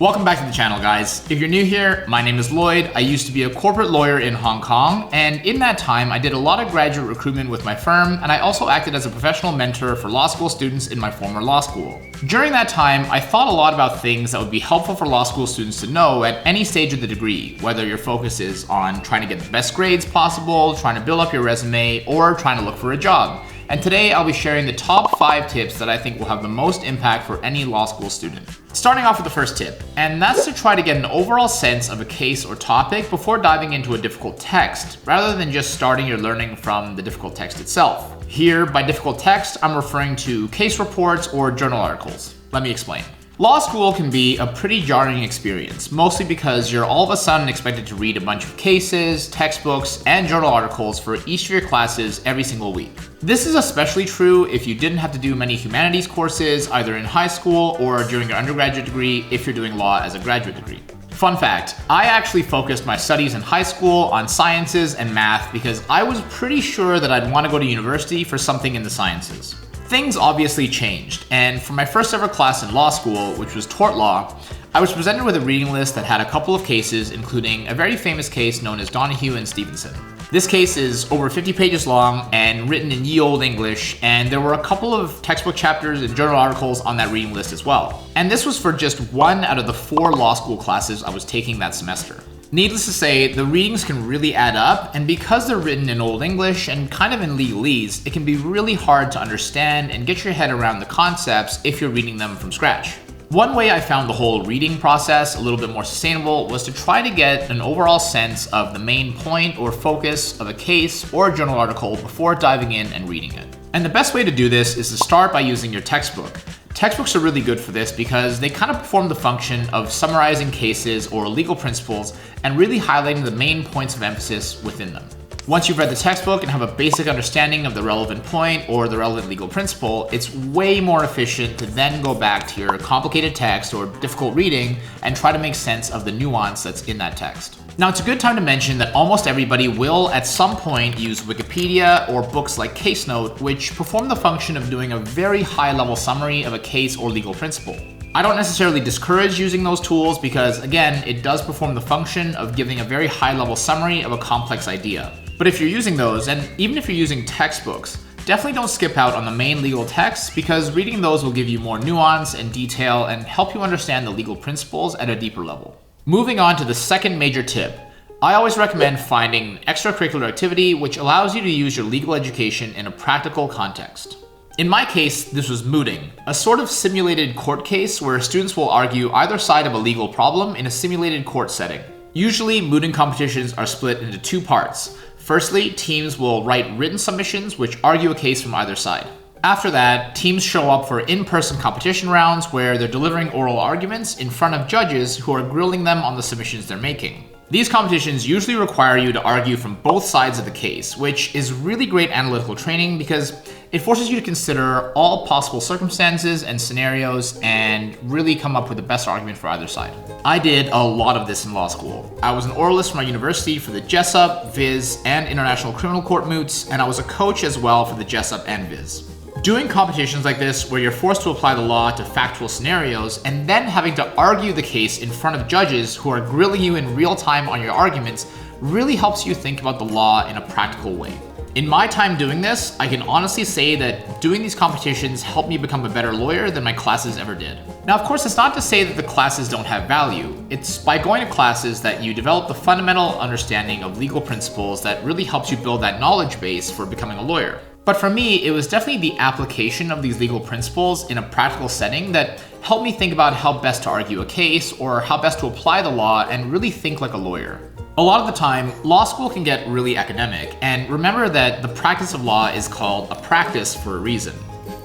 Welcome back to the channel, guys. If you're new here, my name is Lloyd. I used to be a corporate lawyer in Hong Kong, and in that time, I did a lot of graduate recruitment with my firm, and I also acted as a professional mentor for law school students in my former law school. During that time, I thought a lot about things that would be helpful for law school students to know at any stage of the degree, whether your focus is on trying to get the best grades possible, trying to build up your resume, or trying to look for a job. And today I'll be sharing the top 5 tips that I think will have the most impact for any law school student. Starting off with the first tip, and that's to try to get an overall sense of a case or topic before diving into a difficult text, rather than just starting your learning from the difficult text itself. Here, by difficult text, I'm referring to case reports or journal articles. Let me explain. Law school can be a pretty jarring experience, mostly because you're all of a sudden expected to read a bunch of cases, textbooks, and journal articles for each of your classes every single week. This is especially true if you didn't have to do many humanities courses either in high school or during your undergraduate degree if you're doing law as a graduate degree. Fun fact, I actually focused my studies in high school on sciences and math because I was pretty sure that I'd want to go to university for something in the sciences. Things obviously changed, and for my first ever class in law school, which was tort law, I was presented with a reading list that had a couple of cases, including a very famous case known as Donahue and Stevenson. This case is over 50 pages long and written in ye olde English, and there were a couple of textbook chapters and journal articles on that reading list as well. And this was for just one out of the 4 law school classes I was taking that semester. Needless to say, the readings can really add up, and because they're written in Old English and kind of in legalese, it can be really hard to understand and get your head around the concepts if you're reading them from scratch. One way I found the whole reading process a little bit more sustainable was to try to get an overall sense of the main point or focus of a case or a journal article before diving in and reading it. And the best way to do this is to start by using your textbook. Textbooks are really good for this because they kind of perform the function of summarizing cases or legal principles and really highlighting the main points of emphasis within them. Once you've read the textbook and have a basic understanding of the relevant point or the relevant legal principle, it's way more efficient to then go back to your complicated text or difficult reading and try to make sense of the nuance that's in that text. Now, it's a good time to mention that almost everybody will at some point use Wikipedia or books like Case Note, which perform the function of doing a very high-level summary of a case or legal principle. I don't necessarily discourage using those tools because, again, it does perform the function of giving a very high-level summary of a complex idea. But if you're using those, and even if you're using textbooks, definitely don't skip out on the main legal texts because reading those will give you more nuance and detail and help you understand the legal principles at a deeper level. Moving on to the second major tip, I always recommend finding an extracurricular activity which allows you to use your legal education in a practical context. In my case, this was mooting, a sort of simulated court case where students will argue either side of a legal problem in a simulated court setting. Usually, mooting competitions are split into 2 parts. Firstly, teams will write written submissions which argue a case from either side. After that, teams show up for in-person competition rounds where they're delivering oral arguments in front of judges who are grilling them on the submissions they're making. These competitions usually require you to argue from both sides of the case, which is really great analytical training because it forces you to consider all possible circumstances and scenarios and really come up with the best argument for either side. I did a lot of this in law school. I was an oralist for my university for the Jessup, Viz, and International Criminal Court moots, and I was a coach as well for the Jessup and Viz. Doing competitions like this, where you're forced to apply the law to factual scenarios and then having to argue the case in front of judges who are grilling you in real time on your arguments, really helps you think about the law in a practical way. In my time doing this, I can honestly say that doing these competitions helped me become a better lawyer than my classes ever did. Now, of course, it's not to say that the classes don't have value. It's by going to classes that you develop the fundamental understanding of legal principles that really helps you build that knowledge base for becoming a lawyer. But for me, it was definitely the application of these legal principles in a practical setting that helped me think about how best to argue a case or how best to apply the law and really think like a lawyer. A lot of the time, law school can get really academic, and remember that the practice of law is called a practice for a reason.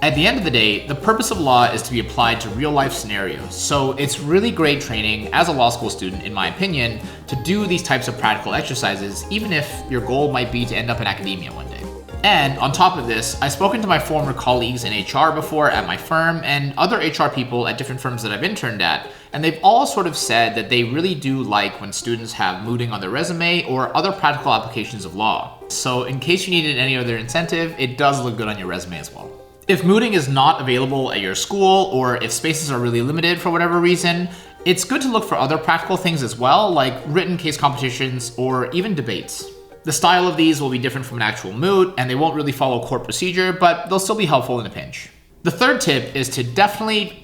At the end of the day, the purpose of law is to be applied to real-life scenarios, so it's really great training as a law school student, in my opinion, to do these types of practical exercises, even if your goal might be to end up in academia one day. And on top of this, I've spoken to my former colleagues in HR before at my firm and other HR people at different firms that I've interned at, and they've all sort of said that they really do like when students have mooting on their resume or other practical applications of law. So in case you needed any other incentive, it does look good on your resume as well. If mooting is not available at your school or if spaces are really limited for whatever reason, It's good to look for other practical things as well, like written case competitions or even debates. The style of these will be different from an actual moot, and they won't really follow court procedure, but they'll still be helpful in a pinch. The third tip is to definitely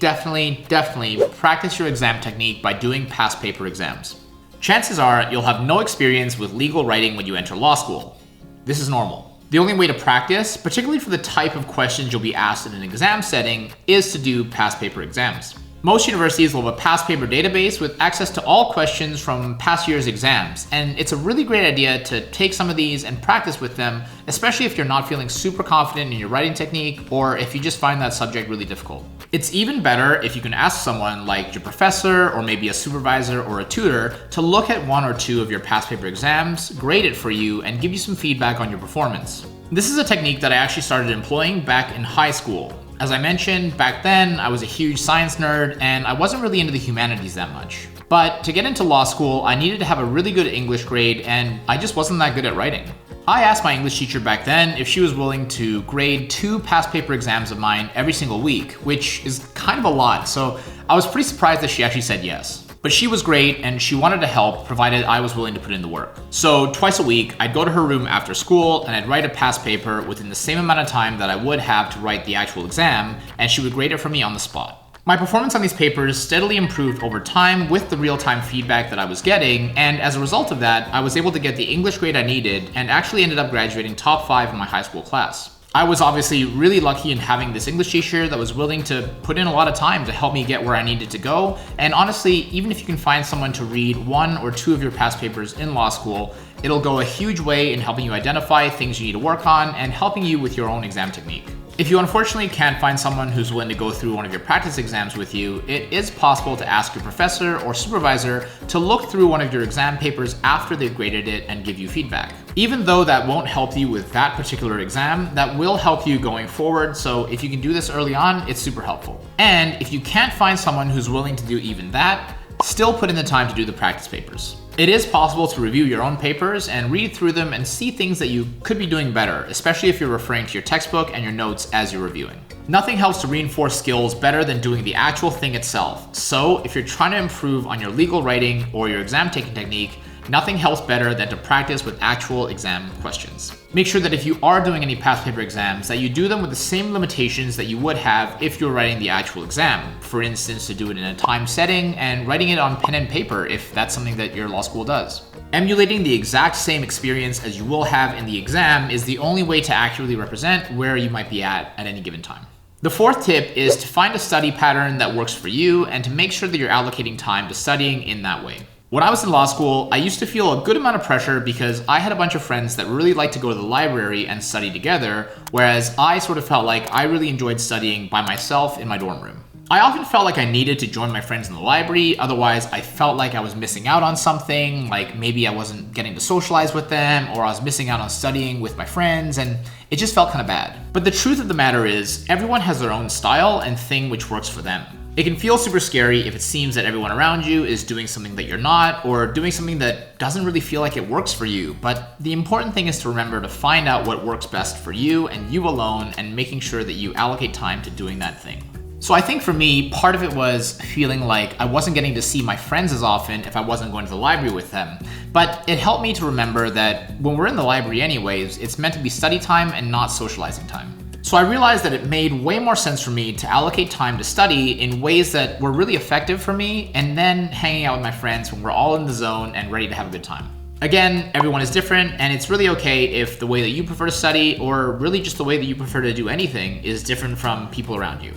practice your exam technique by doing past paper exams. Chances are you'll have no experience with legal writing when you enter law school. This is normal. The only way to practice, particularly for the type of questions you'll be asked in an exam setting, is to do past paper exams. Most universities will have a past paper database with access to all questions from past year's exams, and it's a really great idea to take some of these and practice with them, especially if you're not feeling super confident in your writing technique or if you just find that subject really difficult. It's even better if you can ask someone like your professor or maybe a supervisor or a tutor to look at one or two of your past paper exams, grade it for you, and give you some feedback on your performance. This is a technique that I actually started employing back in high school. As I mentioned, back then I was a huge science nerd and I wasn't really into the humanities that much. But to get into law school, I needed to have a really good English grade and I just wasn't that good at writing. I asked my English teacher back then if she was willing to grade 2 past paper exams of mine every single week, which is kind of a lot, so I was pretty surprised that she actually said yes. But she was great and she wanted to help provided I was willing to put in the work. So twice a week, I'd go to her room after school and I'd write a past paper within the same amount of time that I would have to write the actual exam, and she would grade it for me on the spot. My performance on these papers steadily improved over time with the real-time feedback that I was getting, and as a result of that, I was able to get the English grade I needed and actually ended up graduating top 5 in my high school class. I was obviously really lucky in having this English teacher that was willing to put in a lot of time to help me get where I needed to go. And honestly, even if you can find someone to read 1 or 2 of your past papers in law school, it'll go a huge way in helping you identify things you need to work on and helping you with your own exam technique. If you unfortunately can't find someone who's willing to go through one of your practice exams with you, it is possible to ask your professor or supervisor to look through one of your exam papers after they've graded it and give you feedback. Even though that won't help you with that particular exam, that will help you going forward, so if you can do this early on, it's super helpful. And if you can't find someone who's willing to do even that, still put in the time to do the practice papers. It is possible to review your own papers and read through them and see things that you could be doing better, especially if you're referring to your textbook and your notes as you're reviewing. Nothing helps to reinforce skills better than doing the actual thing itself. So if you're trying to improve on your legal writing or your exam taking technique, nothing helps better than to practice with actual exam questions. Make sure that if you are doing any past paper exams, that you do them with the same limitations that you would have if you're writing the actual exam. For instance, to do it in a time setting and writing it on pen and paper if that's something that your law school does. Emulating the exact same experience as you will have in the exam is the only way to accurately represent where you might be at any given time. The fourth tip is to find a study pattern that works for you and to make sure that you're allocating time to studying in that way. When I was in law school, I used to feel a good amount of pressure because I had a bunch of friends that really liked to go to the library and study together, whereas I sort of felt like I really enjoyed studying by myself in my dorm room. I often felt like I needed to join my friends in the library, otherwise I felt like I was missing out on something, like maybe I wasn't getting to socialize with them, or I was missing out on studying with my friends, and it just felt kind of bad. But the truth of the matter is, everyone has their own style and thing which works for them. It can feel super scary if it seems that everyone around you is doing something that you're not, or doing something that doesn't really feel like it works for you. But the important thing is to remember to find out what works best for you and you alone, and making sure that you allocate time to doing that thing. So I think for me, part of it was feeling like I wasn't getting to see my friends as often if I wasn't going to the library with them. But it helped me to remember that when we're in the library anyways, it's meant to be study time and not socializing time. So I realized that it made way more sense for me to allocate time to study in ways that were really effective for me, and then hanging out with my friends when we're all in the zone and ready to have a good time. Again, everyone is different, and it's really okay if the way that you prefer to study, or really just the way that you prefer to do anything, is different from people around you.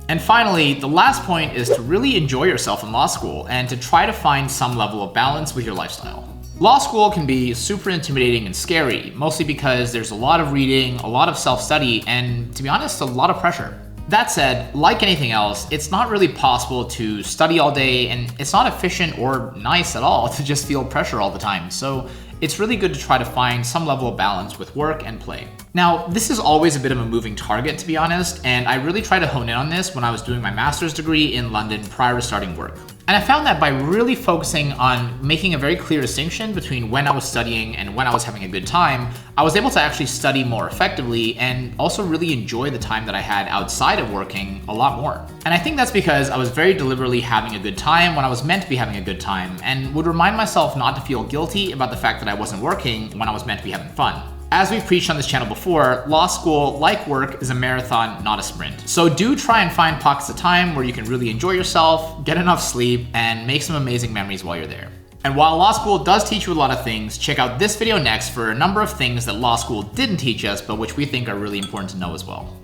And finally, the last point is to really enjoy yourself in law school and to try to find some level of balance with your lifestyle. Law school can be super intimidating and scary, mostly because there's a lot of reading, a lot of self-study, and to be honest, a lot of pressure. That said, like anything else, it's not really possible to study all day, and it's not efficient or nice at all to just feel pressure all the time. So it's really good to try to find some level of balance with work and play. Now, this is always a bit of a moving target, to be honest, and I really tried to hone in on this when I was doing my master's degree in London prior to starting work. And I found that by really focusing on making a very clear distinction between when I was studying and when I was having a good time, I was able to actually study more effectively and also really enjoy the time that I had outside of working a lot more. And I think that's because I was very deliberately having a good time when I was meant to be having a good time, and would remind myself not to feel guilty about the fact that I wasn't working when I was meant to be having fun. As we've preached on this channel before, law school, like work, is a marathon, not a sprint. So do try and find pockets of time where you can really enjoy yourself, get enough sleep, and make some amazing memories while you're there. And while law school does teach you a lot of things, check out this video next for a number of things that law school didn't teach us, but which we think are really important to know as well.